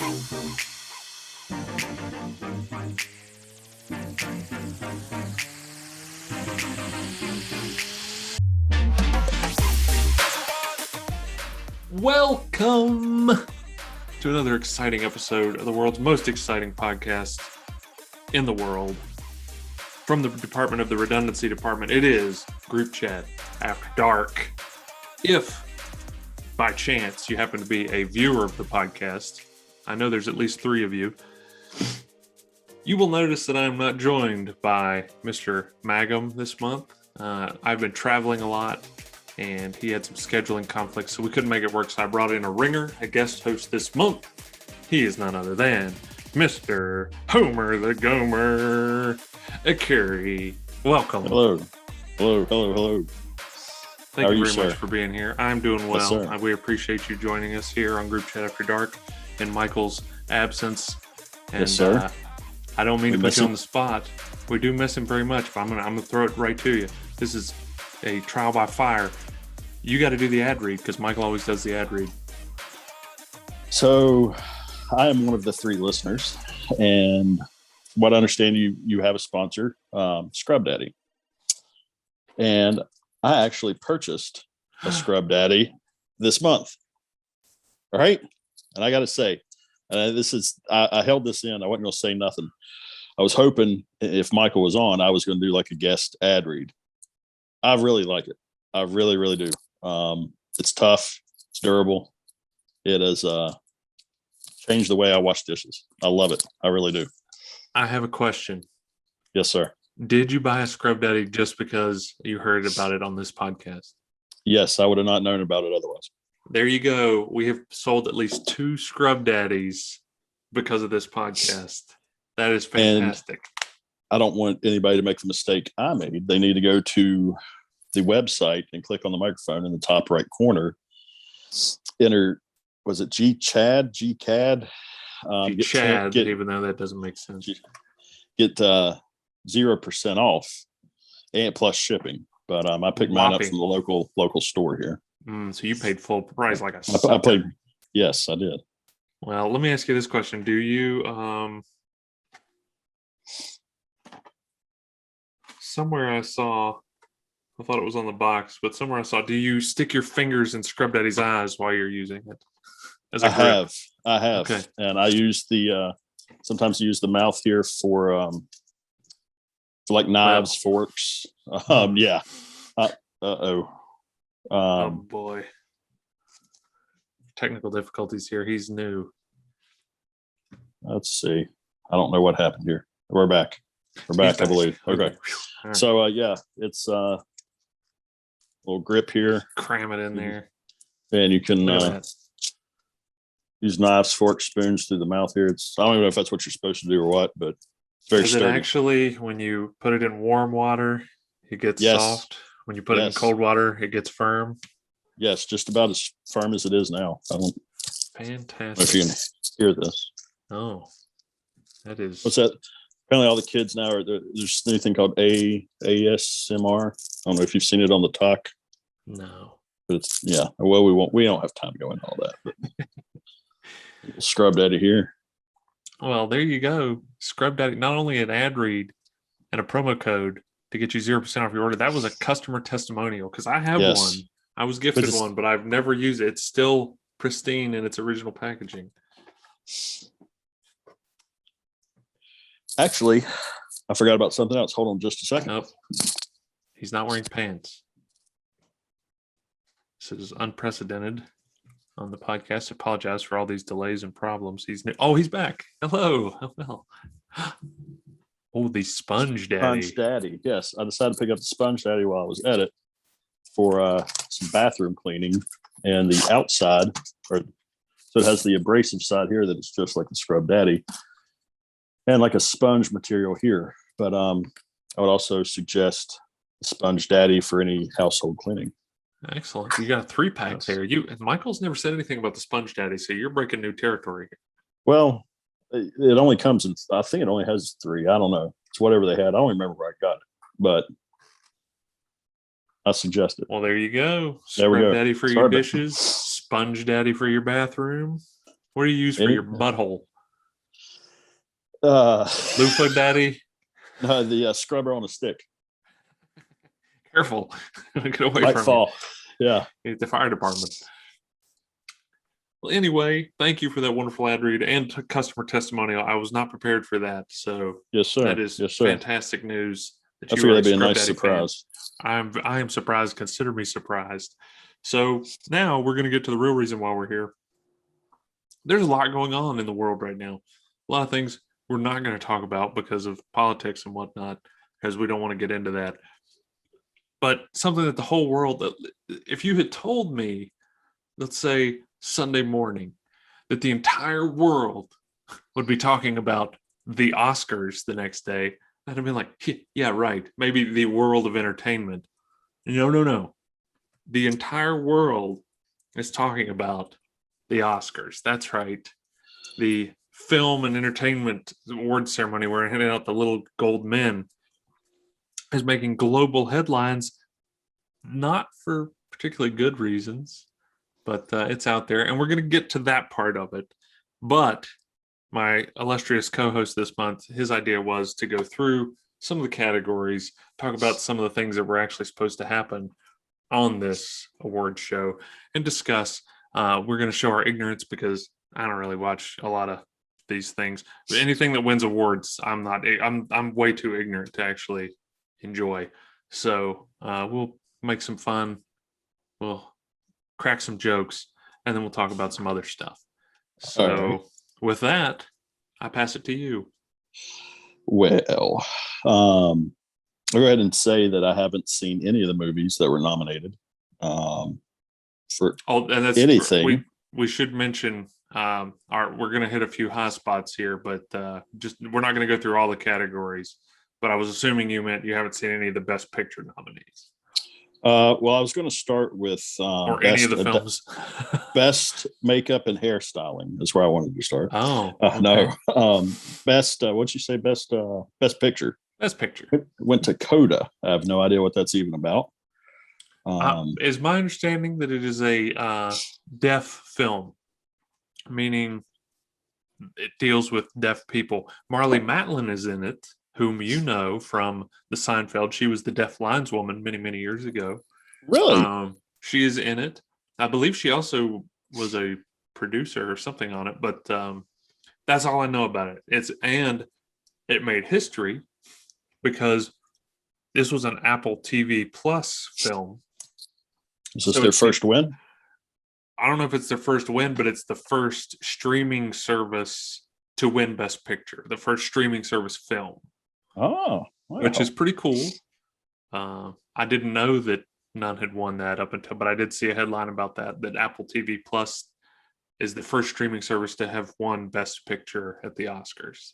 Welcome to another exciting episode of the world's most exciting podcast in the world. From the Department of the Redundancy Department, it is Group Chat After Dark. If, by chance, you happen to be a viewer of the podcast, I know there's at least 3 of you, you will notice that I am not joined by Mr. Magum this month. I've been traveling a lot, and he had some scheduling conflicts, so we couldn't make it work, so I brought in a ringer, a guest host this month. He is none other than Mr. Homer the Gomer Akiri. Welcome. Hello. Thank you very much for being here. I'm doing well. Yes, we appreciate you joining us here on Group Chat After Dark in Michael's absence. And, yes, sir. I don't mean to put you on the spot. We do miss him very much, but I'm gonna throw it right to you. This is a trial by fire. You got to do the ad read because Michael always does the ad read. So I am one of the 3 listeners, and from what I understand, you have a sponsor, Scrub Daddy. And I actually purchased a Scrub Daddy this month. All right. And I got to say, I held this in. I wasn't going to say nothing. I was hoping if Michael was on, I was going to do like a guest ad read. I really like it. I really, really do. It's tough. It's durable. It has changed the way I wash dishes. I love it. I really do. I have a question. Yes, sir. Did you buy a Scrub Daddy just because you heard about it on this podcast? Yes, I would have not known about it otherwise. There you go. We have sold at least 2 Scrub Daddies because of this podcast. That is fantastic. And I don't want anybody to make the mistake I made. They need to go to the website and click on the microphone in the top right corner. Enter, was it GCAD? GCAD? GCAD, even though that doesn't make sense. Get 0% off and plus shipping. But I picked mine up from the local store here. So you paid full price like I paid. Yes, I did. Well, let me ask you this question. Do you somewhere I thought it was on the box, but somewhere I saw, do you stick your fingers in Scrub Daddy's eyes while you're using it? I have. Okay. And I use sometimes use the mouth here for like knives, forks. Yeah. Oh boy. Technical difficulties here. He's new. Let's see. I don't know what happened here. We're back, I believe. Okay. Right. So yeah, it's a little grip here. Cram it in there. And you can use knives, forks, spoons through the mouth here. I don't even know if that's what you're supposed to do or what, but it's very sturdy. Is it actually, when you put it in warm water, it gets soft? When you put it in cold water, it gets firm? Yes, just about as firm as it is now. Fantastic. I don't know if you can hear this. Oh, that is. What's that? Apparently, all the kids now there's a new thing called ASMR. I don't know if you've seen it on the talk. No. But it's Well, we don't have time to go into all that. But Scrub Daddy here. Well, there you go. Scrub Daddy. Not only an ad read and a promo code to get you 0% off your order. That was a customer testimonial because I have one. I was gifted one, but I've never used it. It's still pristine in its original packaging. Actually, I forgot about something else. Hold on just a second. Nope. He's not wearing pants. This is unprecedented on the podcast. I apologize for all these delays and problems. He's back. Hello. Well. Oh, the Sponge Daddy. Sponge Daddy. Yes, I decided to pick up the Sponge Daddy while I was at it for some bathroom cleaning, and the outside, so it has the abrasive side here that it's just like the Scrub Daddy, and like a sponge material here. But I would also suggest the Sponge Daddy for any household cleaning. Excellent. You got a 3-pack there. Michael's never said anything about the Sponge Daddy, so you're breaking new territory here. Well, it only comes in, I think it only has 3. I don't know. It's whatever they had. I don't remember where I got it, but I suggest it. Well, there you go. There we go. Daddy for your dishes, Sponge Daddy for your bathroom. What do you use for your butthole? Loofah Daddy? No, the scrubber on a stick. Careful. Get away Might from fall. Yeah. The fire department. Well, anyway, thank you for that wonderful ad read and customer testimonial. I was not prepared for that. So yes, sir. That is fantastic news. I figured that'd be a nice surprise. I am surprised. Consider me surprised. So now we're going to get to the real reason why we're here. There's a lot going on in the world right now. A lot of things we're not going to talk about because of politics and whatnot, because we don't want to get into that. But something that the whole world, if you had told me, let's say Sunday morning, that the entire world would be talking about the Oscars the next day, I'd have been like, yeah, right. Maybe the world of entertainment. No. The entire world is talking about the Oscars. That's right. The film and entertainment award ceremony where we're handing out the little gold men is making global headlines, not for particularly good reasons, but it's out there. And we're going to get to that part of it. But my illustrious co-host this month, his idea was to go through some of the categories, talk about some of the things that were actually supposed to happen on this award show, and discuss. We're going to show our ignorance because I don't really watch a lot of these things. But anything that wins awards, I'm way too ignorant to actually enjoy. So we'll make some fun. We'll crack some jokes, and then we'll talk about some other stuff. So with that, I pass it to you. Well, I'll go ahead and say that I haven't seen any of the movies that were nominated for anything. We should mention we're going to hit a few high spots here, but we're not going to go through all the categories. But I was assuming you meant you haven't seen any of the Best Picture nominees. Well, I was going to start with or any of the films. Best makeup and hairstyling is where I wanted to start. Oh, okay. No. Best. What'd you say? Best picture. Best Picture. It went to Coda. I have no idea what that's even about. Is my understanding that it is a deaf film, meaning it deals with deaf people. Marlee Matlin is in it, whom you know from the Seinfeld. She was the deaf lineswoman many, many years ago. Really? She is in it. I believe she also was a producer or something on it, but that's all I know about it. It made history because this was an Apple TV Plus film. Is this their first win? I don't know if it's their first win, but it's the first streaming service to win Best Picture, the first streaming service film. Oh, wow. Which is pretty cool. I didn't know that none had won that but I did see a headline about that Apple TV Plus is the first streaming service to have won Best Picture at the Oscars.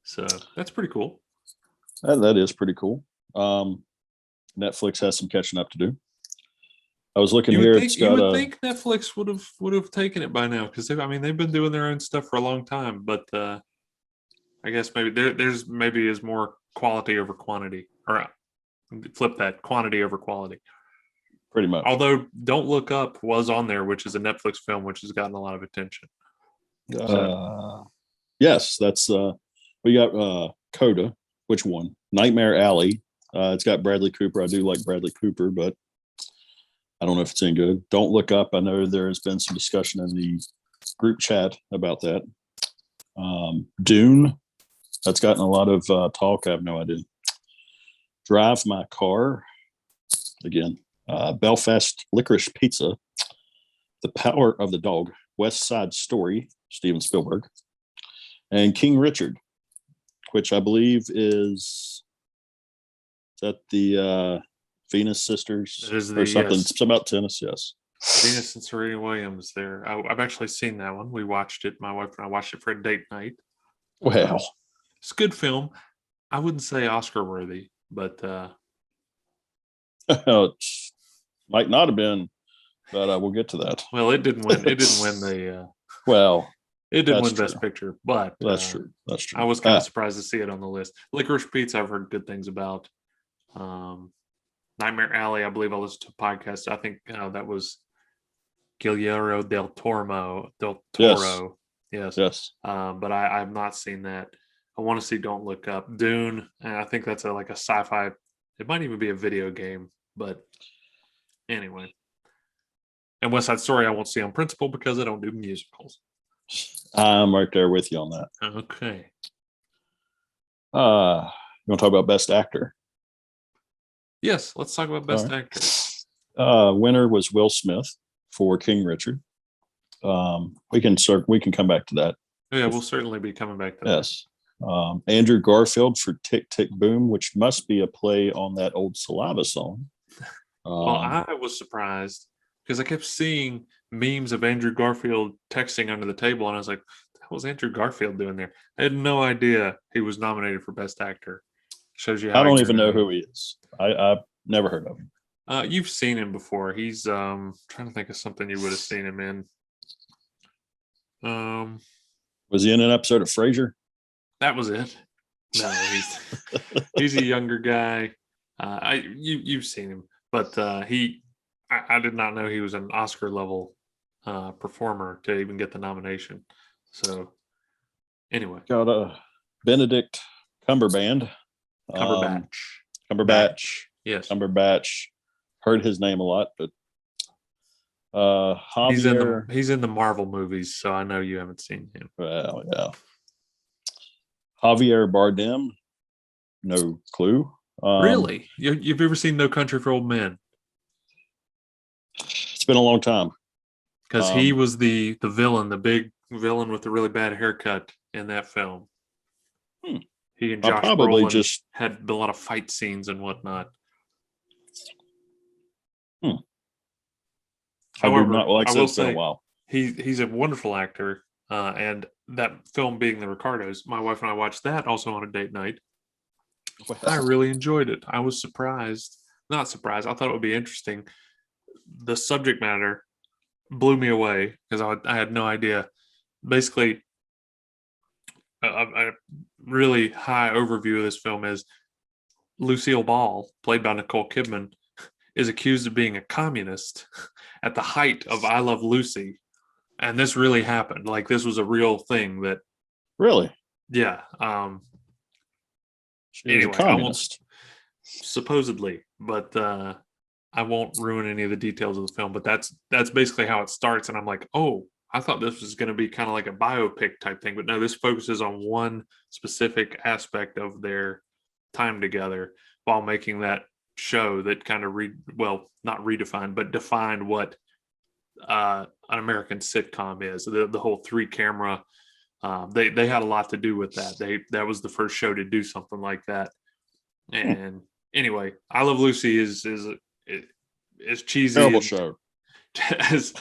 So that's pretty cool. That is pretty cool. Netflix has some catching up to do. I was looking here. You would think Netflix would have taken it by now because they've been doing their own stuff for a long time. But I guess maybe there's is more quality over quantity, or flip that, quantity over quality. Pretty much. Although Don't Look Up was on there, which is a Netflix film, which has gotten a lot of attention. Yes, that's we got Coda, which one? Nightmare Alley. It's got Bradley Cooper. I do like Bradley Cooper, but I don't know if it's any good. Don't Look Up. I know there has been some discussion in the group chat about that. Dune. That's gotten a lot of talk. I have no idea. Drive My Car. Again. Belfast Licorice Pizza. The Power of the Dog. West Side Story. Steven Spielberg. And King Richard, which I believe is that the Venus Sisters or something. Yes. It's about tennis, yes. Venus and Serena Williams there. I've actually seen that one. We watched it. My wife and I watched it for a date night. Wow. It's a good film. I wouldn't say Oscar worthy, but it might not have been, but we'll get to that. Well, it didn't win. It didn't win the it didn't win Best Picture, but that's true. That's true. I was kind of surprised to see it on the list. Licorice Pizza, I've heard good things about. Nightmare Alley, I believe I listened to a podcast. I think that was Guillermo del Toro. Yes. Yes. Yes. But I've not seen that. I want to see Don't Look Up. Dune, and I think that's like a sci-fi. It might even be a video game, but anyway. And West Side Story I won't see on principle because I don't do musicals. I'm right there with you on that. Okay. You want to talk about Best Actor? Yes, let's talk about Best Actor. Winner was Will Smith for King Richard. We can come back to that. Yeah, we'll certainly be coming back to that. Yes. Andrew Garfield for Tick Tick Boom, which must be a play on that old Saliva song. Well, I was surprised because I kept seeing memes of Andrew Garfield texting under the table, and I was like, what was Andrew Garfield doing there? I had no idea he was nominated for Best Actor. Shows you how I don't even know who he is. I've never heard of him. You've seen him before. He's trying to think of something you would have seen him in. Was he in an episode of Frasier? That was it. No, he's a younger guy. You've seen him, but I did not know he was an Oscar level performer to even get the nomination. So anyway, got Benedict Cumberbatch. Cumberbatch. Yes, Cumberbatch. Heard his name a lot, but Javier. He's in the Marvel movies, so I know you haven't seen him. Well, yeah. Javier Bardem. No clue. Really? You've ever seen No Country for Old Men? It's been a long time. Because he was the villain, the big villain with the really bad haircut in that film. He and Josh Brolin had a lot of fight scenes and whatnot. However, I will say, been a while. He's a wonderful actor, and that film being The Ricardos, my wife and I watched that also on a date night. I really enjoyed it. I was surprised. Not surprised. I thought it would be interesting. The subject matter blew me away because I had no idea. Basically, a really high overview of this film is Lucille Ball, played by Nicole Kidman, is accused of being a communist at the height of I Love Lucy. And this really happened. Like, this was a real thing that... Really? Yeah. Anyway, a communist. Supposedly, but I won't ruin any of the details of the film, but that's basically how it starts. And I'm like, oh, I thought this was going to be kind of like a biopic type thing, but no, this focuses on one specific aspect of their time together while making that show that kind of not redefined, but defined what an American sitcom is. The whole 3-camera. They had a lot to do with that. That was the first show to do something like that. And anyway, I Love Lucy is cheesy. Terrible show. As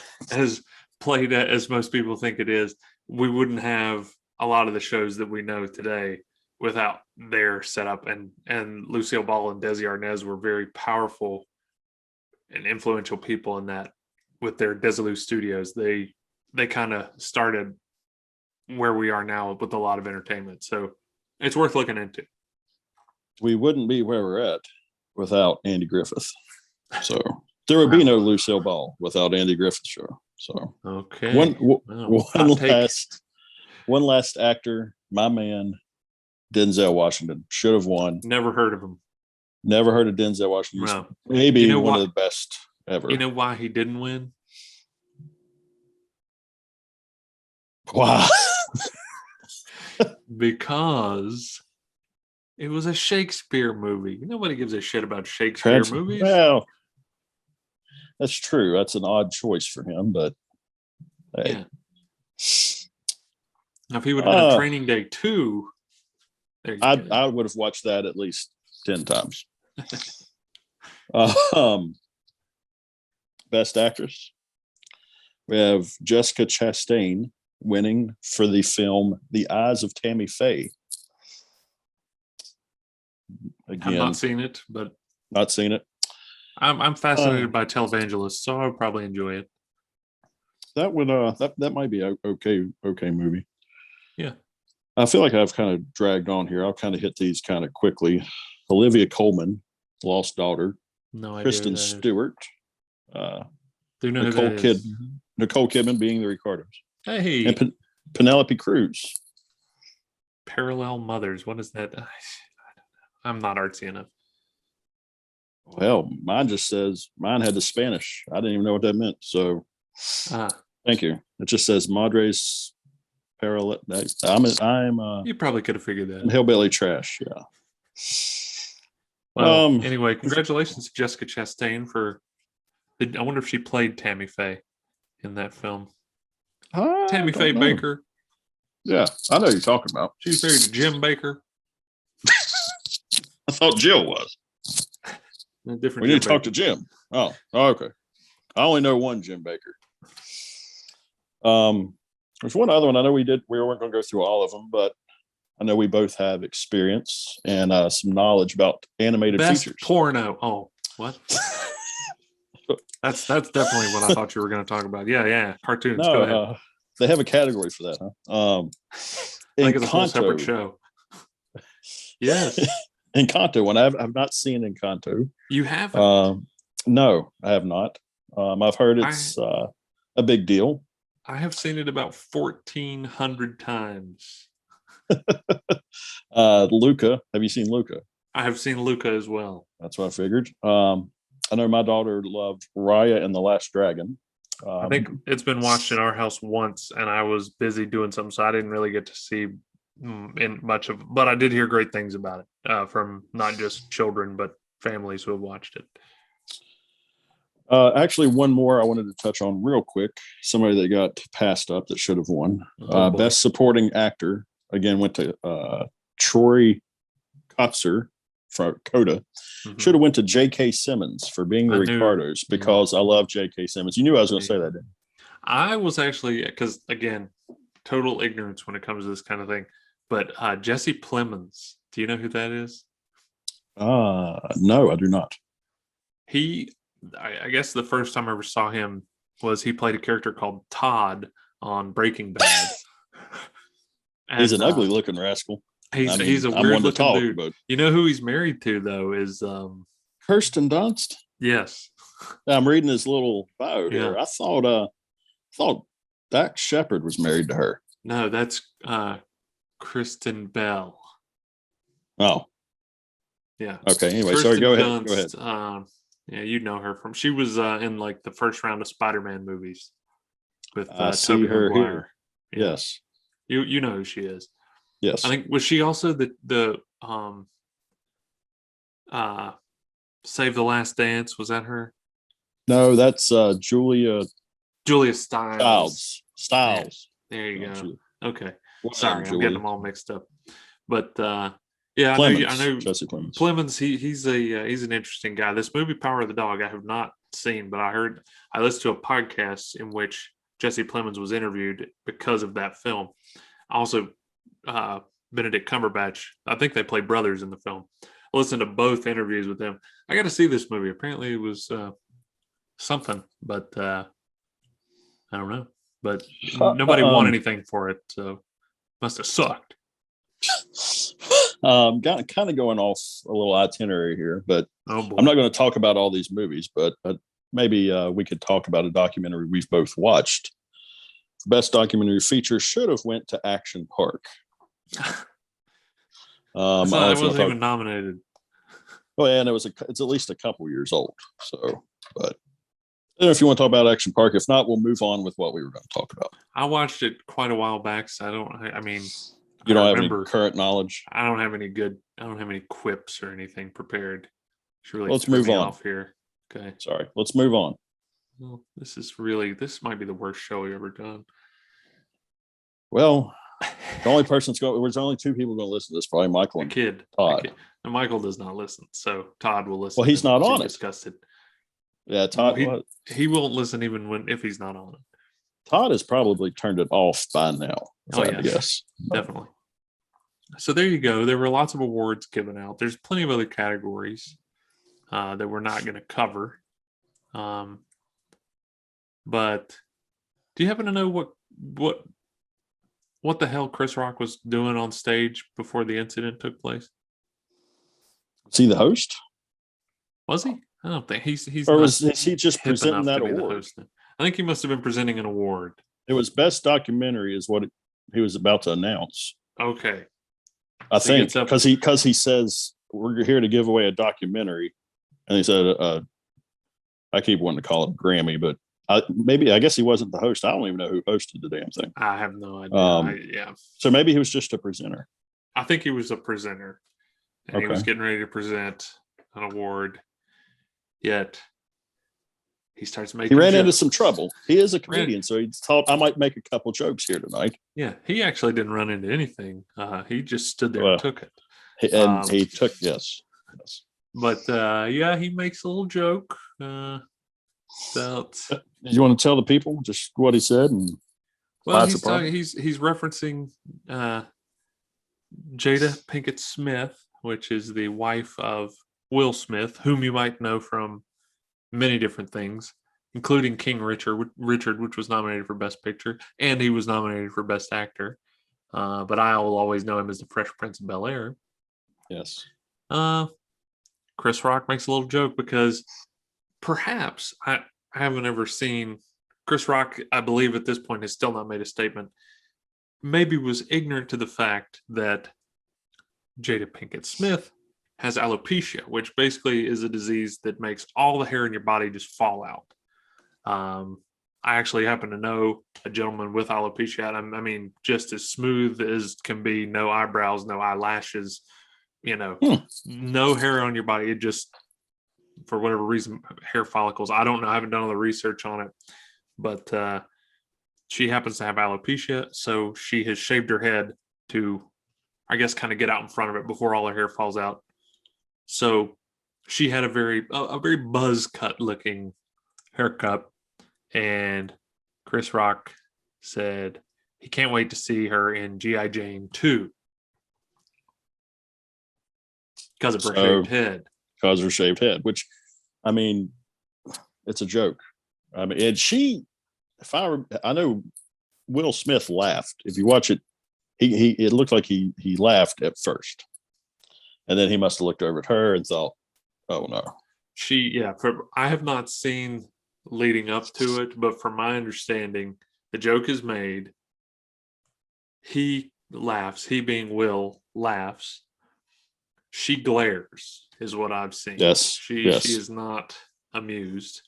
played as most people think it is. We wouldn't have a lot of the shows that we know today without their setup. And Lucille Ball and Desi Arnaz were very powerful and influential people in that with their Desilu Studios. They kind of started where we are now with a lot of entertainment. So it's worth looking into. We wouldn't be where we're at without Andy Griffith. So there would be no Lucille Ball without Andy Griffith's show. So okay, one last actor, my man, Denzel Washington, should have won. Never heard of him. Never heard of Denzel Washington. No. Maybe one of the best ever. You know why he didn't win? Wow. Because it was a Shakespeare movie. Nobody gives a shit about Shakespeare movies. Well, that's true. That's an odd choice for him, but hey. Yeah. Now, if he would have done Training Day 2, I would have watched that at least 10 times. Best actress. We have Jessica Chastain winning for the film The Eyes of Tammy Faye. Again, I've not seen it, but not seen it. I'm fascinated by televangelists, so I would probably enjoy it. That would that might be a okay movie. Yeah. I feel like I've kind of dragged on here. I'll kind of hit these kind of quickly. Olivia Colman, Lost Daughter. No idea. Kristen Stewart. Do you know Nicole Nicole Kidman being the Ricardos. Hey. Penelope Cruz. Parallel mothers. What is that? I'm not artsy enough. Well, mine just says mine had the Spanish. I didn't even know what that meant. So thank you. It just says Madres parallel. I'm You probably could have figured that. hillbilly trash. Yeah. Well, anyway, congratulations to Jessica Chastain for. I wonder if she played Tammy Faye in that film. Tammy Faye Baker. Yeah, I know who you're talking about. She's married to Jim Baker. I thought Jill was. A different. We need to talk to Jim. Oh, okay. I only know one Jim Baker. There's one other one. I know we weren't going to go through all of them, but I know we both have experience and some knowledge about animated Best features. Porno. Oh, what? That's definitely what I thought you were going to talk about. Yeah. Cartoons. No, go ahead. They have a category for that, huh? I think it's a whole separate show. Yes. Encanto, one I've not seen Encanto. You haven't? No, I have not. I've heard it's a big deal. I have seen it about 1,400 times. Luca, have you seen Luca? I have seen Luca as well. That's what I figured. I know my daughter loved Raya and the Last Dragon. I think it's been watched in our house once, and I was busy doing something, so I didn't really get to see in much of. But I did hear great things about it from not just children, but families who have watched it. Actually, one more I wanted to touch on real quick. Somebody that got passed up that should have won. Best Supporting Actor, again, went to Troy Kotzer for Coda. Mm-hmm. Should have went to J.K. Simmons for Being the Ricardos, because I love J.K. Simmons. You knew I was going to say that, didn't you? I was actually, because, again, total ignorance when it comes to this kind of thing. But Jesse Plemons, do you know who that is? No, I do not. I guess the first time I ever saw him was he played a character called Todd on Breaking Bad. And, he's an ugly looking rascal. He's a weird looking dude. But... You know who he's married to, though, is Kirsten Dunst. Yes. I'm reading his little bio here. I thought Dax Shepard was married to her. No, that's Kristen Bell. Oh. Yeah. Okay. Anyway, Kirsten sorry. Go Dunst, ahead. Yeah, you know her from. She was in like the first round of Spider-Man movies with I see Tobey her Maguire. Here. Yeah. Yes. You know who she is. Yes. I think was she also the Save the Last Dance? Was that her? No, that's Julia Stiles. Stiles. Yeah, there you go. Okay. Well, sorry, I'm getting them all mixed up. But yeah, Plemons, I know Jesse Plemons. Plemons, he's an interesting guy. This movie Power of the Dog I have not seen, but I listened to a podcast in which Jesse Plemons was interviewed because of that film. Also, Benedict Cumberbatch, I think they play brothers in the film. I listened to both interviews with them. I got to see this movie. Apparently it was something, but I don't know. But nobody won anything for it, so must have sucked. Got kind of going off a little itinerary here, but I'm not going to talk about all these movies, but maybe we could talk about a documentary we've both watched. Best documentary feature should have went to Action Park. I wasn't even nominated. Oh, yeah, and it's at least a couple years old. So, but I don't know if you want to talk about Action Park. If not, we'll move on with what we were going to talk about. I watched it quite a while back, so you don't have any current knowledge. I don't have any quips or anything prepared. Let's move on off here. Okay. Sorry. Let's move on. Well, this might be the worst show we've ever done. Well, the only person's going. There's only two people going to listen to this. Probably Michael and Todd. And Michael does not listen, so Todd will listen. Well, he's not on it. Disgusted. Yeah, Todd. He won't listen even if he's not on it. Todd has probably turned it off by now. Yes, definitely. So there you go. There were lots of awards given out. There's plenty of other categories that we're not going to cover. But do you happen to know what the hell Chris Rock was doing on stage before the incident took place? Was he the host? Was he? I don't think he's. Or is he just presenting that award? I think he must have been presenting an award. It was best documentary, is what he was about to announce. Okay. I think because he says we're here to give away a documentary, and he said I keep wanting to call it a Grammy, but I guess he wasn't the host. I don't even know who hosted the damn thing. I have no idea. So maybe he was just a presenter. I think he was a presenter, and he was getting ready to present an award. Yet he starts making. He ran into some trouble. He is a comedian, so he thought I might make a couple jokes here tonight. Yeah, he actually didn't run into anything. He just stood there and took it. And he took yes. But he makes a little joke about. Did you want to tell the people just what he said? And well, he's referencing Jada Pinkett Smith, which is the wife of Will Smith, whom you might know from many different things, including King Richard, which was nominated for Best Picture, and he was nominated for Best Actor. But I will always know him as the Fresh Prince of Bel-Air. Yes. Chris Rock makes a little joke because perhaps I haven't ever seen Chris Rock, I believe at this point has still not made a statement, maybe was ignorant to the fact that Jada Pinkett Smith has alopecia, which basically is a disease that makes all the hair in your body just fall out. I actually happen to know a gentleman with alopecia. I mean, just as smooth as can be, no eyebrows, no eyelashes, no hair on your body. It just, for whatever reason, hair follicles. I don't know. I haven't done all the research on it, but she happens to have alopecia. So she has shaved her head to, I guess, kind of get out in front of it before all her hair falls out. So she had a very buzz cut looking haircut, and Chris Rock said he can't wait to see her in G.I. Jane 2 because of her shaved head. Because of her shaved head, which, I mean, it's a joke. I mean, and I know Will Smith laughed. If you watch it, it looked like he laughed at first. And then he must have looked over at her and thought, oh, no. I have not seen leading up to it, but from my understanding, the joke is made. He laughs. He being Will laughs. She glares, is what I've seen. Yes. She is not amused.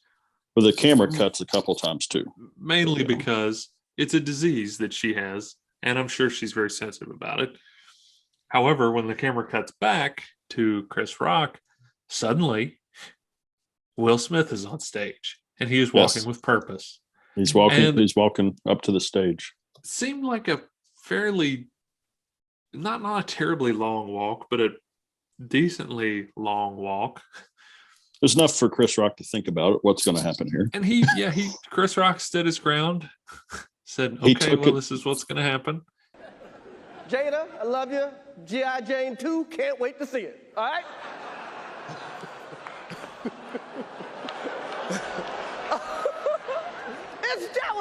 Well, the camera cuts a couple times, too. Mainly because it's a disease that she has, and I'm sure she's very sensitive about it. However, when the camera cuts back to Chris Rock, suddenly Will Smith is on stage, and he is walking with purpose. He's walking up to the stage. It seemed like a fairly, not a terribly long walk, but a decently long walk. There's enough for Chris Rock to think about it. What's going to happen here? And Chris Rock stood his ground, said, okay, this is what's going to happen. Jada, I love you. G.I. Jane 2, can't wait to see it. All right?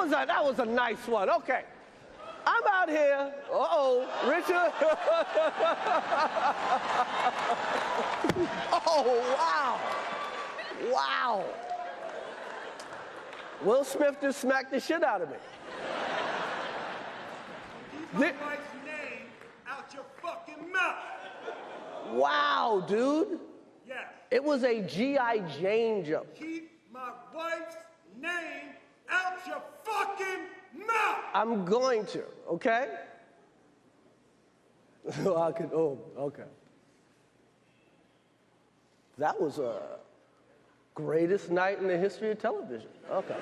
That was a nice one. Okay. I'm out here. Richard. Oh, wow. Wow. Will Smith just smacked the shit out of me. Keep my wife's name out your fucking mouth. Wow, dude. Yes. It was a G.I. Jane joke. Keep my wife's name out your fucking mouth. I'm going to, okay? Okay. That was a greatest night in the history of television. Okay.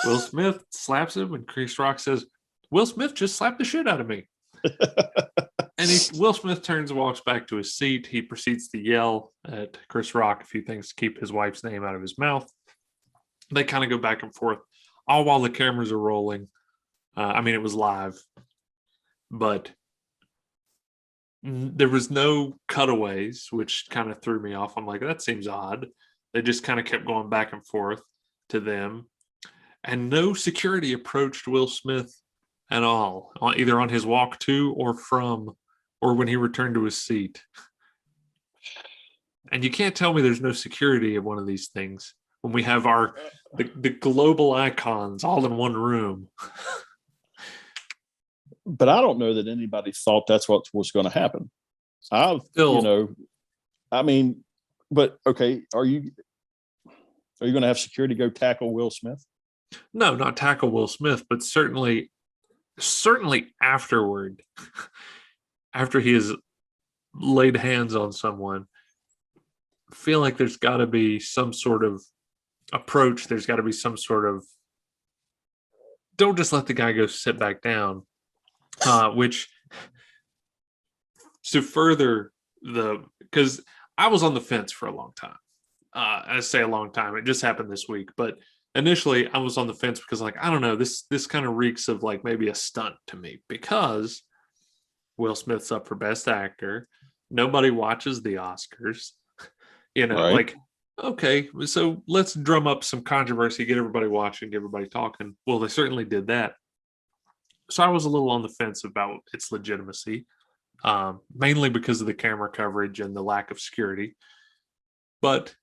Will Smith slaps him, and Chris Rock says, Will Smith just slapped the shit out of me. And Will Smith turns and walks back to his seat. He proceeds to yell at Chris Rock if he thinks to keep his wife's name out of his mouth. They kind of go back and forth, all while the cameras are rolling. It was live, but there was no cutaways, which kind of threw me off. I'm like, that seems odd. They just kind of kept going back and forth to them. And no security approached Will Smith at all, either on his walk to or from, or when he returned to his seat. And you can't tell me there's no security at one of these things when we have the global icons all in one room. but I don't know that anybody thought that's what was going to happen. I mean, but okay, are you going to have security go tackle Will Smith? No, not tackle Will Smith, but certainly afterward, after he has laid hands on someone, feel like there's got to be some sort of approach. There's got to be some sort of, don't just let the guy go sit back down, which to further because I was on the fence for a long time. I say a long time. It just happened this week, but initially I was on the fence because like, I don't know, this kind of reeks of like maybe a stunt to me because Will Smith's up for Best Actor. Nobody watches the Oscars, Right. like, okay, so let's drum up some controversy, get everybody watching, get everybody talking. Well, they certainly did that. So I was a little on the fence about its legitimacy, mainly because of the camera coverage and the lack of security. But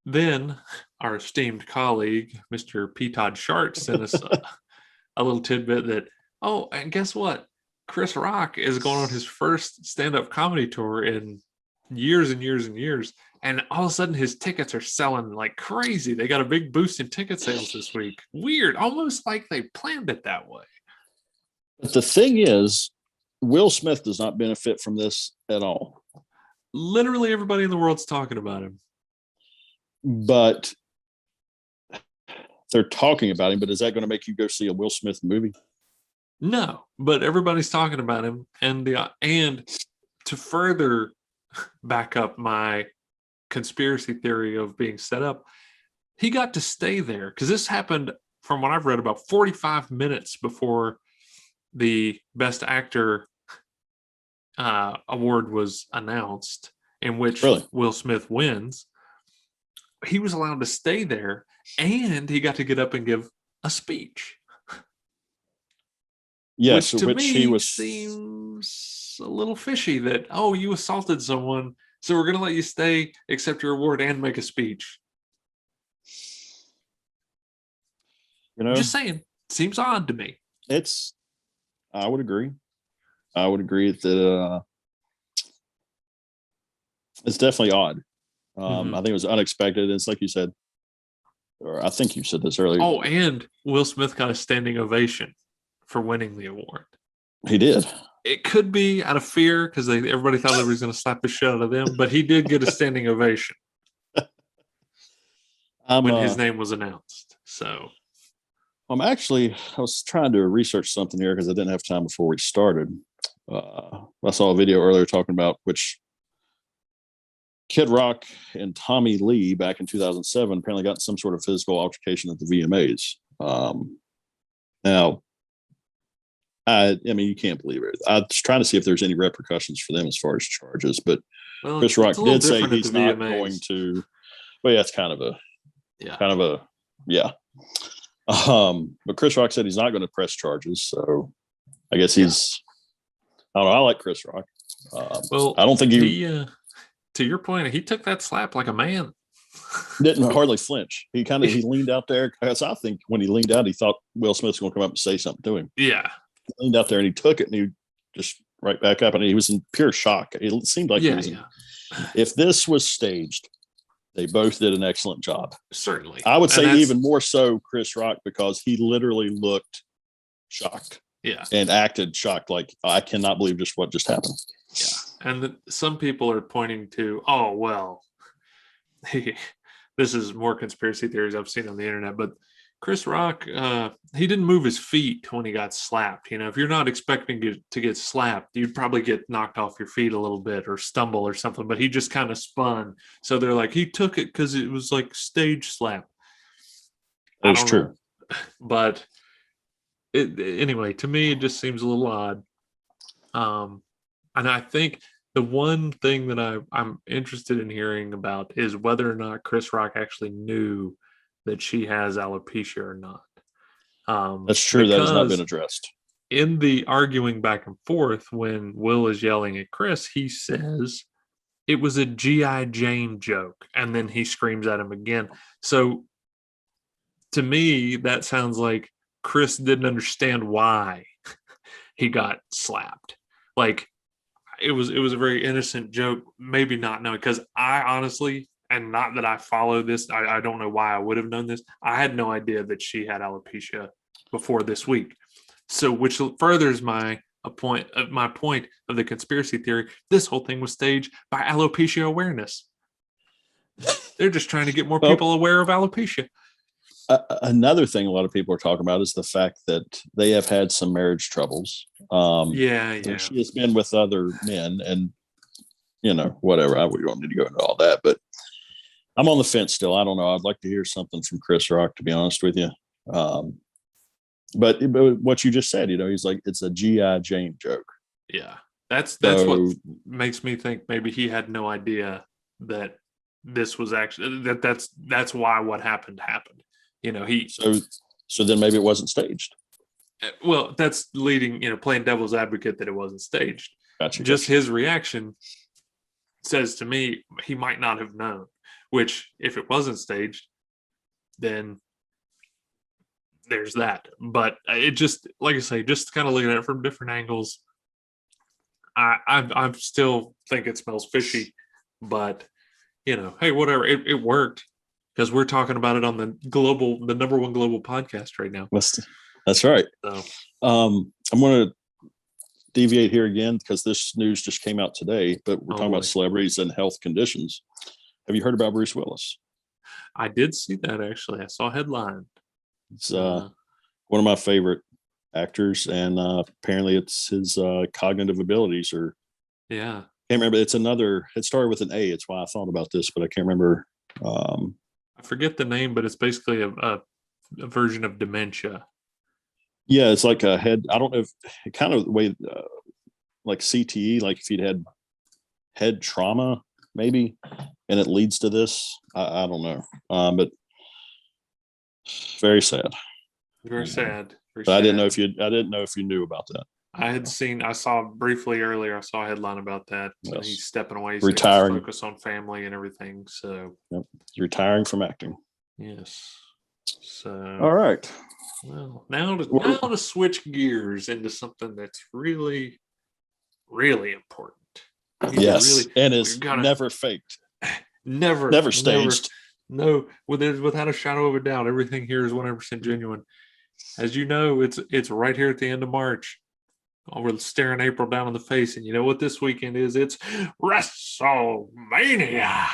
then our esteemed colleague, Mr. P. Todd Sharp, sent us a little tidbit that, oh, and guess what? Chris Rock is going on his first stand-up comedy tour in years and years and years. And all of a sudden his tickets are selling like crazy. They got a big boost in ticket sales this week. Weird. Almost like they planned it that way. But the thing is, Will Smith does not benefit from this at all. Literally everybody in the world's talking about him. But they're talking about him. But is that going to make you go see a Will Smith movie? No, but everybody's talking about him. And to further back up my conspiracy theory of being set up, he got to stay there because this happened, from what I've read, about 45 minutes before the Best Actor award was announced, in which Will Smith wins. He was allowed to stay there, and he got to get up and give a speech. Yes, which to me seems a little fishy. That, oh, you assaulted someone, so we're going to let you stay, accept your award, and make a speech. Just saying, seems odd to me. I would agree. I would agree that it's definitely odd. I think it was unexpected. It's like you said, or I think you said this earlier. Oh, and Will Smith got a standing ovation for winning the award. He did. It could be out of fear because everybody thought they were going to slap the shit out of them, but he did get a standing ovation when his name was announced. So I was trying to research something here because I didn't have time before we started. I saw a video earlier talking about which Kid Rock and Tommy Lee back in 2007 apparently got some sort of physical altercation at the VMAs. Now, I mean, you can't believe it. I was trying to see if there's any repercussions for them as far as charges, but Chris Rock did say he's not going to. Well, yeah, it's kind of a. But Chris Rock said he's not going to press charges, so I guess he's. I don't know. I like Chris Rock. Well, I don't think he. To your point, he took that slap like a man. Didn't hardly flinch. He leaned out there because I think when he leaned out, he thought Will Smith's going to come up and say something to him. Yeah. He leaned out there and he took it and he just right back up and he was in pure shock. It seemed like if this was staged, they both did an excellent job. Certainly. I would say even more so Chris Rock because he literally looked shocked. Yeah. And acted shocked. Like, I cannot believe just what just happened. Yeah. And some people are pointing to, oh, well, this is more conspiracy theories I've seen on the internet, but Chris Rock, he didn't move his feet when he got slapped. If you're not expecting to get slapped, you'd probably get knocked off your feet a little bit or stumble or something, but he just kind of spun. So they're like, he took it because it was like stage slap. That's true. But anyway, to me, it just seems a little odd. And I think the one thing that I'm interested in hearing about is whether or not Chris Rock actually knew that she has alopecia or not. That's true. That has not been addressed. In the arguing back and forth, when Will is yelling at Chris, he says it was a G.I. Jane joke. And then he screams at him again. So to me, that sounds like Chris didn't understand why he got slapped. Like, it was a very innocent joke, maybe not knowing, because I honestly, and not that I follow this, I don't know why I would have known this. I had no idea that she had alopecia before this week. So, which furthers my point of the conspiracy theory. This whole thing was staged by alopecia awareness. They're just trying to get more people aware of alopecia. Another thing a lot of people are talking about is the fact that they have had some marriage troubles. Yeah. She has been with other men, and whatever. We don't need to go into all that, but I'm on the fence still. I don't know. I'd like to hear something from Chris Rock, to be honest with you. But what you just said, he's like, it's a G.I. Jane joke. Yeah, that's what makes me think maybe he had no idea that this was actually that's why what happened. So then maybe it wasn't staged. Well, that's leading, playing devil's advocate that it wasn't staged. Gotcha. Just his reaction says to me he might not have known, which if it wasn't staged, then there's that. But it just, like I say, just kind of looking at it from different angles, I still think it smells fishy, but hey, whatever. It worked because we're talking about it on the number one global podcast right now. That's right. So, I'm going to deviate here again because this news just came out today, but we're talking about celebrities and health conditions. Have you heard about Bruce Willis? I did see that, actually. I saw a headline. It's one of my favorite actors, and apparently it's his cognitive abilities can't remember. It started with an A. It's why I thought about this, but I can't remember. I forget the name, but it's basically a version of dementia. Yeah, it's like a head. I don't know if kind of the way like CTE, like if he'd had head trauma, maybe, and it leads to this. I don't know, but very sad. Very sad. But I didn't know if you knew about that. I saw briefly earlier. I saw a headline about that. Yes. He's stepping away. He's retiring. Focus on family and everything. So, yep. He's retiring from acting. Yes. So, all right. Well, now to switch gears into something that's really, really important. Yes, and is never faked. Never staged. No, without a shadow of a doubt, everything here is 100% genuine. As you know, it's right here at the end of March. We're staring April down in the face, and you know what this weekend is? It's WrestleMania.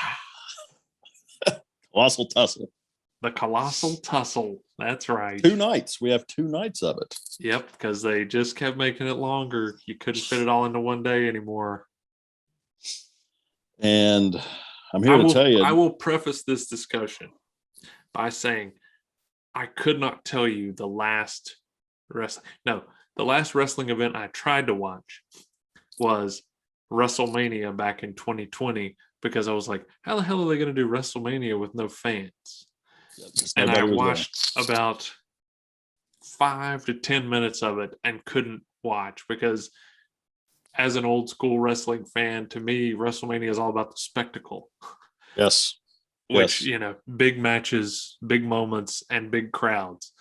Colossal Tussle. The Colossal Tussle. That's right. 2 nights. We have 2 nights of it. Yep, because they just kept making it longer. You couldn't fit it all into one day anymore. And I'm here to tell you. I will preface this discussion by saying I could not tell you the last wrestling event I tried to watch was WrestleMania back in 2020, because I was like, how the hell are they going to do WrestleMania with no fans? And I watched about 5 to 10 minutes of it and couldn't watch, because as an old school wrestling fan, to me, WrestleMania is all about the spectacle. Yes. Which, big matches, big moments, and big crowds.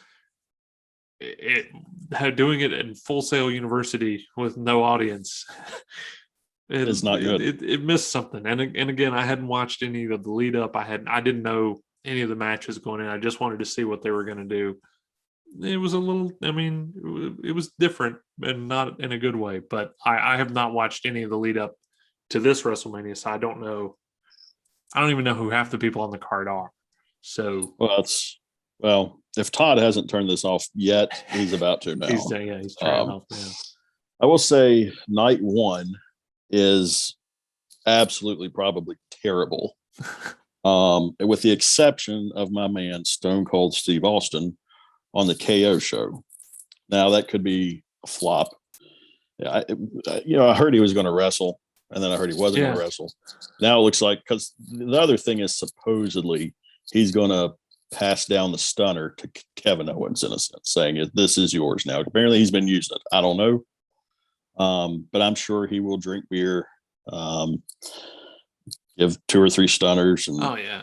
Doing it in Full Sail University with no audience, it's not good. It missed something. And again, I hadn't watched any of the lead up. I didn't know any of the matches going in. I just wanted to see what they were going to do. It was it was different, and not in a good way. But I have not watched any of the lead up to this WrestleMania, so I don't know. I don't even know who half the people on the card are. So, if Todd hasn't turned this off yet, he's about to now. He's turning off now. I will say night 1 is absolutely probably terrible. With the exception of my man Stone Cold Steve Austin on the KO show. Now that could be a flop. I heard he was going to wrestle, and then I heard he wasn't going to wrestle. Now it looks like, because the other thing is supposedly he's going to pass down the stunner to Kevin Owens, in a sense, saying this is yours now. Apparently he's been using it. I don't know. But I'm sure he will drink beer, give 2 or 3 stunners. And, I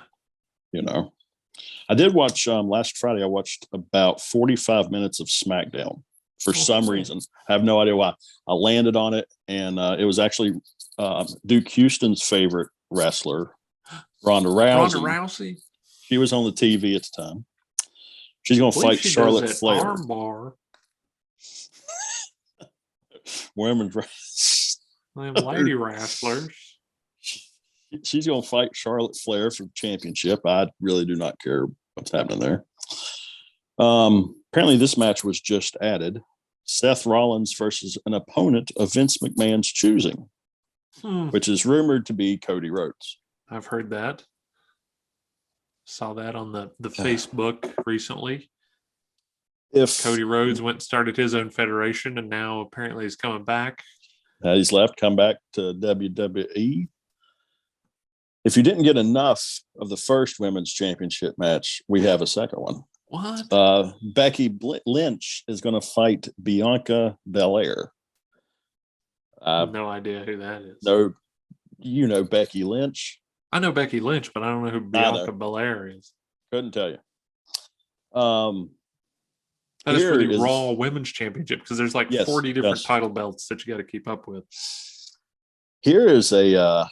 did watch last Friday. I watched about 45 minutes of SmackDown for some reason. I have no idea why. I landed on it, and it was actually Duke Houston's favorite wrestler, Ronda Rousey. Ronda Rousey? She was on the TV at the time. She's going to fight Charlotte Flair. Armbar. Women's Lady wrestlers. She's going to fight Charlotte Flair for the championship. I really do not care what's happening there. Apparently, this match was just added. Seth Rollins versus an opponent of Vince McMahon's choosing, which is rumored to be Cody Rhodes. I've heard that. Saw that on the Facebook recently. If Cody Rhodes went and started his own federation, and now apparently he's coming back. He's left, come back to WWE. If you didn't get enough of the first women's championship match, we have a second one. What? Becky Lynch is going to fight Bianca Belair. I have no idea who that is. No, you know Becky Lynch. I know Becky Lynch, but I don't know who Bianca Belair is. Couldn't tell you. That is for the Raw Women's Championship, because there's like 40 different title belts that you got to keep up with. Here is a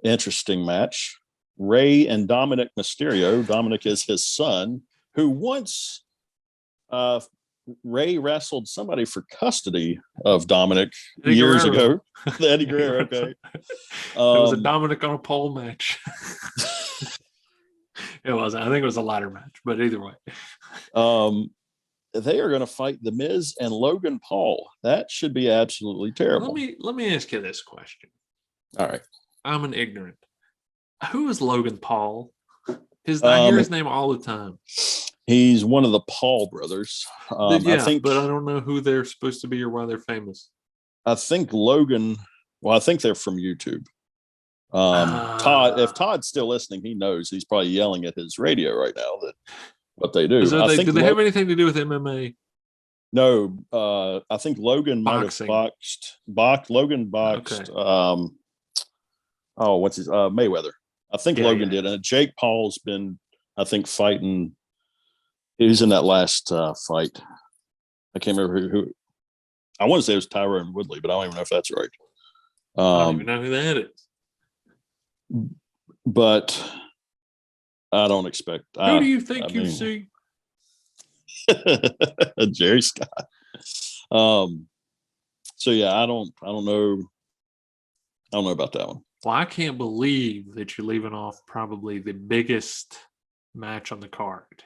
interesting match. Rey and Dominic Mysterio. Dominic is his son, who once Rey wrestled somebody for custody of Dominic years ago. Eddie Guerrero, okay. It was a Dominic on a pole match. It wasn't. I think it was a ladder match, but either way. They are going to fight The Miz and Logan Paul. That should be absolutely terrible. Let me ask you this question. All right. I'm an ignorant. Who is Logan Paul? I hear his name all the time. He's one of the Paul brothers. I think, but I don't know who they're supposed to be or why they're famous. I think Logan. Well, I think they're from YouTube. Todd, if Todd's still listening, he knows. He's probably yelling at his radio right now that what they do. Do they have anything to do with MMA? No, I think Logan might have boxed. Logan boxed. Okay. What's his Mayweather? I think Logan did, and Jake Paul's been, I think, fighting. He's in that last fight. I can't remember who. I want to say it was Tyrone Woodley, but I don't even know if that's right. I don't even know who that is. But I don't expect. Who do you think you see? Jerry Scott. So yeah, I don't know. I don't know about that one. Well, I can't believe that you're leaving off probably the biggest match on the card.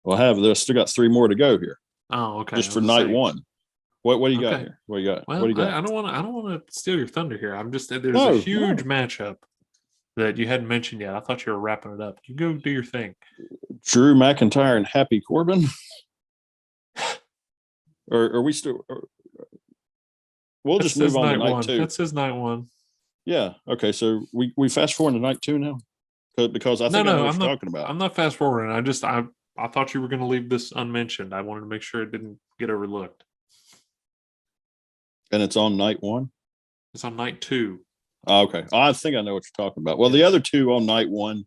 Well, there's still got 3 more to go here. Oh, okay. Just for night one. What do you got here? What do you got? Well, what do you got? I don't want to steal your thunder here. I'm just there's a huge matchup that you hadn't mentioned yet. I thought you were wrapping it up. You go do your thing. Drew McIntyre and Happy Corbin. or are we still? We'll just move on to night 2. That says night 1. Yeah. Okay. So we fast forward to night 2 now, because I think I know what you're talking about. I'm not fast forwarding. I thought you were going to leave this unmentioned. I wanted to make sure it didn't get overlooked. And it's on night 1. It's on night 2. Okay. I think I know what you're talking about. Well, the other 2 on night 1,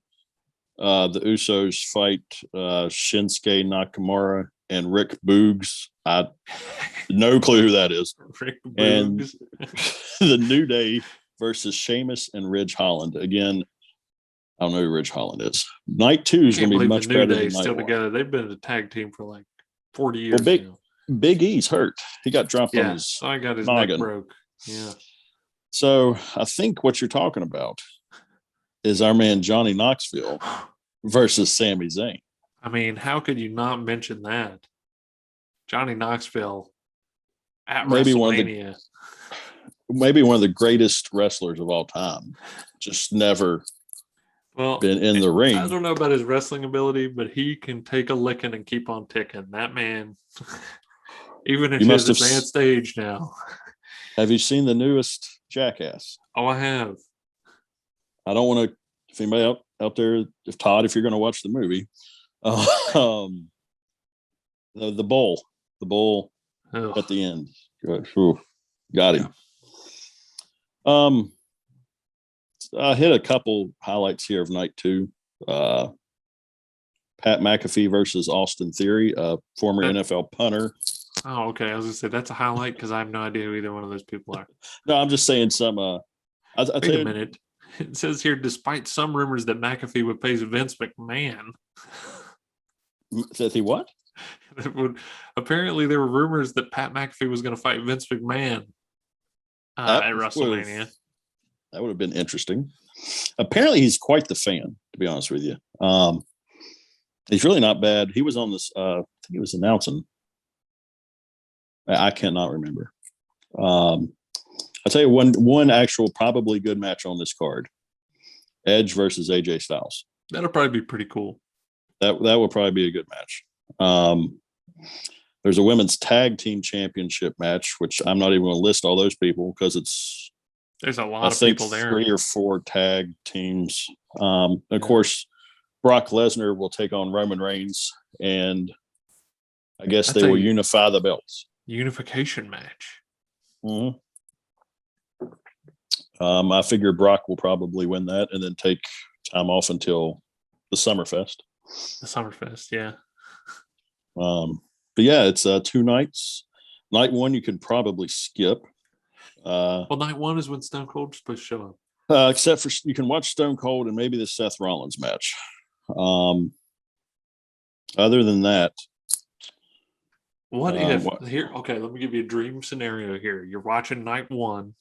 the Usos fight Shinsuke Nakamura and Rick Boogs. I no clue who that is. Rick Boogs. And the New Day versus Sheamus and Ridge Holland. Again, I don't know who Ridge Holland is. Night 2 is going to be much better than night 1. Still together. They've been a tag team for like 40 years now. Big E's hurt. He got dropped on his so I got his noggin. neck broke. Yeah. So I think what you're talking about is our man Johnny Knoxville versus Sami Zayn. I mean, how could you not mention that? Johnny Knoxville at WrestleMania. Maybe one of the greatest wrestlers of all time. Just never been in the ring. I don't know about his wrestling ability, but he can take a licking and keep on ticking. That man, even at his advanced age now. Have you seen the newest Jackass? Oh, I have. I don't want to, if anybody out there, if Todd, if you're going to watch the movie, the bull at the end. Got him. I hit a couple highlights here of night 2. Pat McAfee versus Austin Theory, former NFL punter. Oh, okay. I was gonna say that's a highlight because I have no idea who either one of those people are. No, I'm just saying some. I Wait tell a you, minute. It says here, despite some rumors that McAfee would face Vince McMahon. that he what? Apparently, there were rumors that Pat McAfee was going to fight Vince McMahon That at WrestleMania. That would have been interesting. Apparently, he's quite the fan, to be honest with you. He's really not bad. He was on this. I think he was announcing. I cannot remember. I'll tell you one actual probably good match on this card: Edge versus AJ Styles. That'll probably be pretty cool. That will probably be a good match. There's a women's tag team championship match, which I'm not even going to list all those people because there's a lot of people there. 3 or 4 tag teams. Of course, Brock Lesnar will take on Roman Reigns, and I guess they will unify the belts. Unification match. Mm-hmm. I figure Brock will probably win that and then take time off until the Summerfest. The Summerfest, yeah. But yeah, it's 2 nights. Night 1 you could probably skip. Well, night 1 is when Stone Cold's supposed to show up. Except for you can watch Stone Cold and maybe the Seth Rollins match. Other than that, what if here? Okay, let me give you a dream scenario here. You're watching night 1,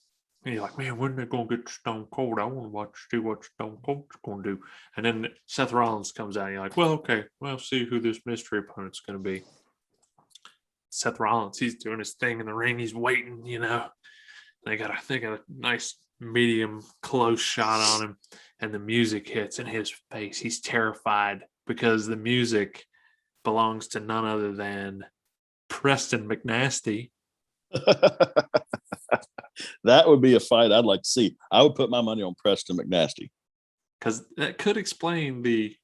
and you're like, "Man, when are they going to get Stone Cold? I want to see what Stone Cold's going to do." And then Seth Rollins comes out, and you're like, "Well, okay, well, see who this mystery opponent's going to be." Seth Rollins, he's doing his thing in the ring. He's waiting, They got a nice medium close shot on him, and the music hits in his face. He's terrified because the music belongs to none other than Preston McNasty. That would be a fight I'd like to see. I would put my money on Preston McNasty. Because that could explain the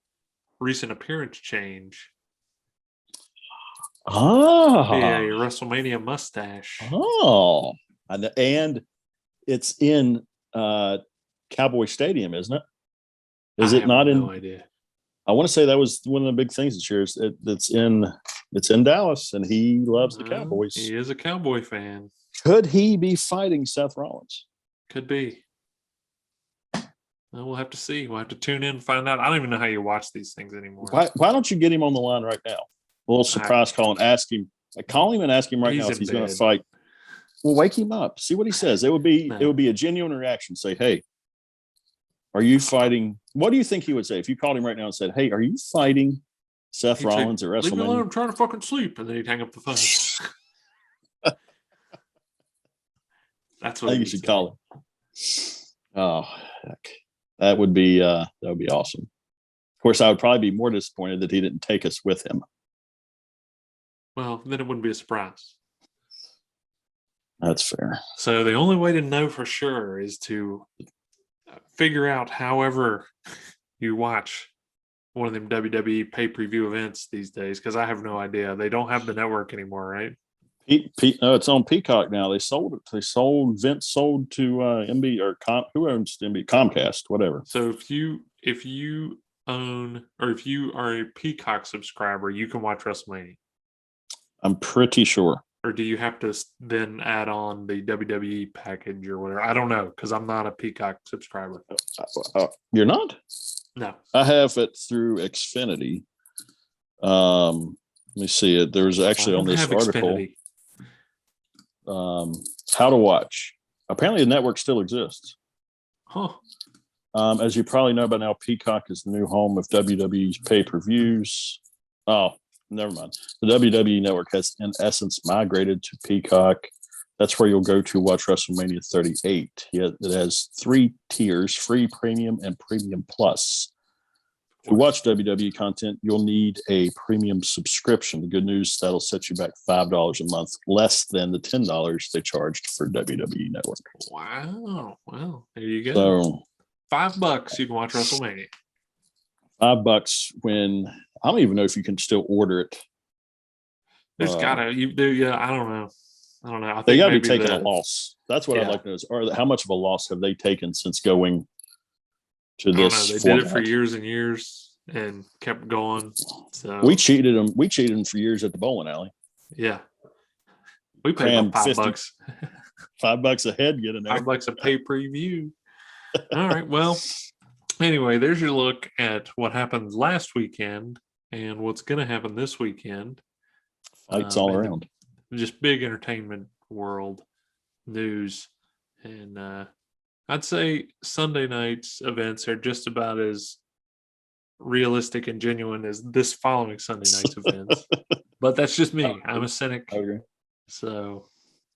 recent appearance change. Oh. The WrestleMania mustache. Oh. And it's in Cowboy Stadium, isn't it? Is it not in? No idea. I want to say that was one of the big things this year. It's in Dallas, and he loves the Cowboys. He is a Cowboy fan. Could he be fighting Seth Rollins? Could be. Well, we'll have to see. We'll have to tune in and find out. I don't even know how you watch these things anymore. Why don't you get him on the line right now? A little surprise call and ask him. Call him and ask him right now if he's going to fight. Well, wake him up. See what he says. It would be a genuine reaction. Say, hey, are you fighting? What do you think he would say if you called him right now and said, hey, are you fighting Seth Rollins at WrestleMania? Leave me alone. I'm trying to fucking sleep. And then he'd hang up the phone. That's what I think you should call him. Oh, heck. That would be awesome. Of course, I would probably be more disappointed that he didn't take us with him. Well, then it wouldn't be a surprise. That's fair. So the only way to know for sure is to figure out however you watch one of them WWE pay-per-view events these days, because I have no idea. They don't have the network anymore, right? No, it's on Peacock now. Vince sold to MB or who owns MB? Comcast, whatever. So if you own, or if you are a Peacock subscriber, you can watch WrestleMania. I'm pretty sure. Or do you have to then add on the WWE package or whatever? I don't know, because I'm not a Peacock subscriber. You're not? No. I have it through Xfinity. Let me see it. There's actually on this article. How to watch. Apparently the network still exists. Huh. As you probably know by now, Peacock is the new home of WWE's pay-per-views. Oh, never mind. The WWE network has, in essence, migrated to Peacock. That's where you'll go to watch WrestleMania 38. It has 3 tiers: free, premium, and premium plus. To watch WWE content, you'll need a premium subscription. The good news, that'll set you back $5 a month, less than the $10 they charged for WWE Network. Wow. Well, there you go. So $5, you can watch WrestleMania. $5 when I don't even know if you can still order it. There's gotta I don't know. I think they gotta be taking a loss. That's what I'd like to know is, how much of a loss have they taken since going to this? They did it for years and years and kept going. So we cheated them for years at the bowling alley. Yeah. We pay cram about $5. $5 a head, get in there. $5 a pay preview. All right. Well, anyway, there's your look at what happened last weekend and what's going to happen this weekend. Fights all around. Just big entertainment world news. And I'd say Sunday night's events are just about as realistic and genuine as this following Sunday night's events. But that's just me. I'm a cynic. Okay. So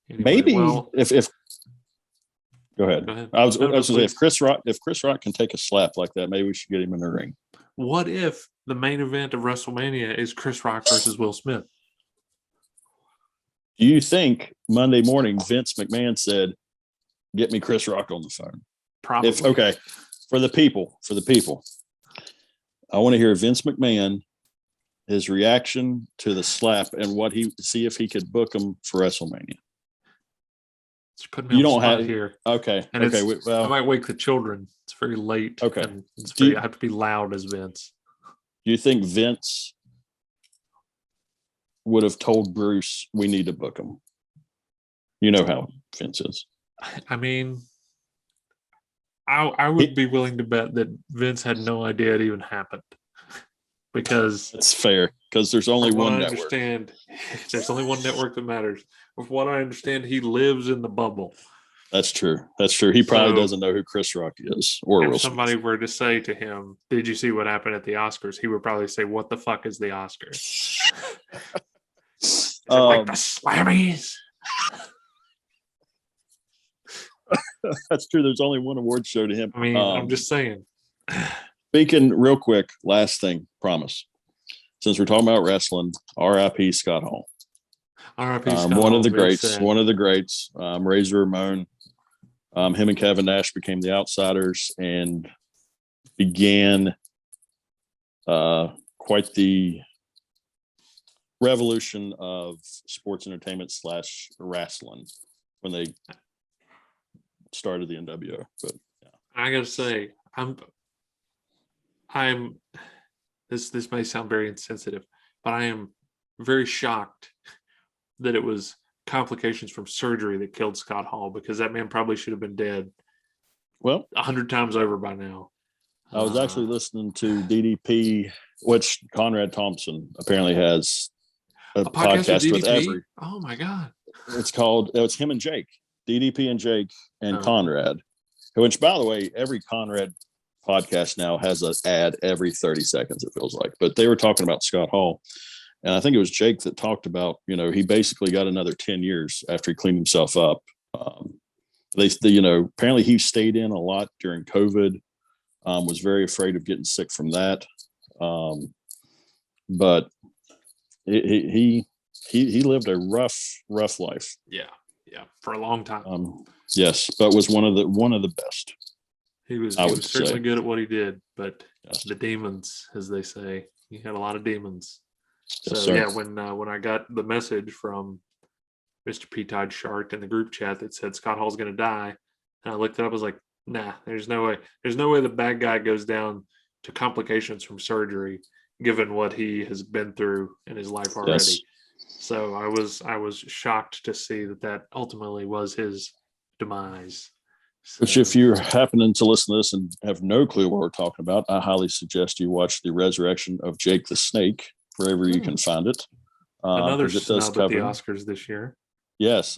anyway, Maybe well, if go ahead. I was going to say if Chris Rock can take a slap like that, maybe we should get him in the ring. what if the main event of WrestleMania is Chris Rock versus Will Smith? Do you think Monday morning Vince McMahon said, "Get me Chris Rock on the phone"? Probably. For the people, I want to hear Vince McMahon, his reaction to the slap, and see if he could book him for WrestleMania. It's putting me on the spot here. Okay. And okay. Well, I might wake the children. It's very late. Okay. And I have to be loud as Vince. Do you think Vince would have told Bruce, "We need to book him"? You know how Vince is. I mean, I would be willing to bet that Vince had no idea it even happened. Because that's fair. Because there's only one network. Understand, there's only one network that matters. From what I understand, he lives in the bubble. That's true. He probably doesn't know who Chris Rock is, or if somebody were to say to him, "Did you see what happened at the Oscars?" He would probably say, "What the fuck is the Oscars?" Is it like the Slammies? That's true. There's only one award show to him. I mean, I'm just saying. Speaking real quick, last thing, promise. Since we're talking about wrestling, R.I.P. Scott Hall. R.I.P. Scott one Hall, of the greats. One of the greats. Razor Ramon. Him and Kevin Nash became the Outsiders and began quite the revolution of sports entertainment / wrestling when they started the NWO. But yeah. I gotta say, I'm this may sound very insensitive, but I am very shocked that it was complications from surgery that killed Scott Hall, because that man probably should have been dead 100 times over by now. I was actually listening to DDP, which Conrad Thompson apparently has a podcast with every. Oh my God. It's him and Jake, DDP and Jake and Conrad, which, by the way, every Conrad podcast now has an ad every 30 seconds, it feels like. But they were talking about Scott Hall. And I think it was Jake that talked about, he basically got another 10 years after he cleaned himself up. Apparently he stayed in a lot during COVID, was very afraid of getting sick from that. But he lived a rough life. Yeah. For a long time. Yes, but was one of the best. He was certainly good at what he did, but the demons, as they say, he had a lot of demons. So yes, when I got the message from Mr. P. Todd Shark in the group chat that said Scott Hall's going to die, and I looked it up, I was like, nah, there's no way the bad guy goes down to complications from surgery, given what he has been through in his life already. Yes. So I was shocked to see that ultimately was his demise. So, which, if you're happening to listen to this and have no clue what we're talking about, I highly suggest you watch The Resurrection of Jake the Snake, wherever you can find it. Another snub at the Oscars this year. Yes,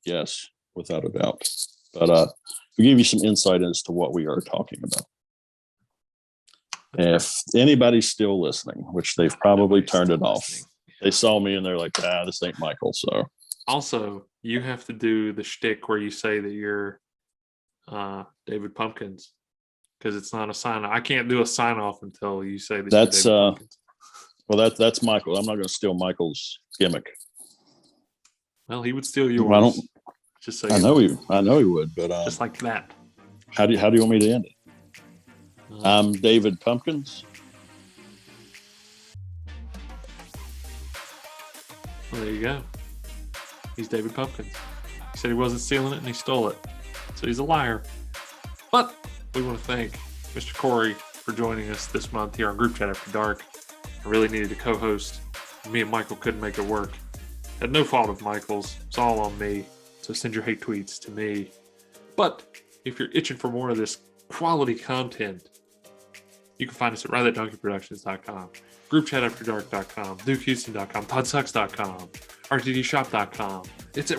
yes, without a doubt. But we give you some insight as to what we are talking about. If anybody's still listening, which they've probably turned it off. They saw me and they're like, this ain't Michael. So also, you have to do the shtick where you say that you're David Pumpkins, because it's not a sign. I can't do a sign off until you say that. That's that's Michael. I'm not going to steal Michael's gimmick. Well, he would steal yours. Just so I know he would, but just like that. How do you want me to end it? I'm David Pumpkins. Well, there you go. He's David Pumpkins. He said he wasn't stealing it and he stole it. So he's a liar. But we want to thank Mr. Corey for joining us this month here on Group Chat After Dark. I really needed a co-host. Me and Michael couldn't make it work. at no fault of Michael's. It's all on me. So send your hate tweets to me. But if you're itching for more of this quality content, you can find us at RiotDonkeyProductions.com, GroupChatAfterDark.com, DukeHouston.com, ToddSux.com, RTDShop.com.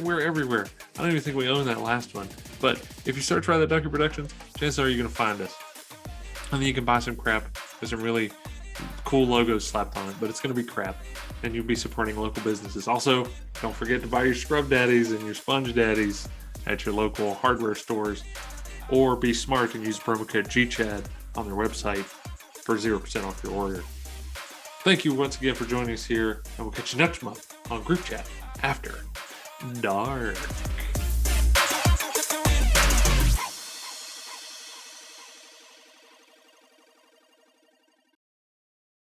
We're everywhere. I don't even think we own that last one. But if you search Riot Donkey Productions, chances are you're going to find us. And then you can buy some crap. There's some really cool logos slapped on it, but it's going to be crap. And you'll be supporting local businesses. Also, don't forget to buy your Scrub Daddies and your Sponge Daddies at your local hardware stores. Or be smart and use promo code GCHAD on their website for 0% off your order. Thank you once again for joining us here, and we'll catch you next month on Group Chat After Dark.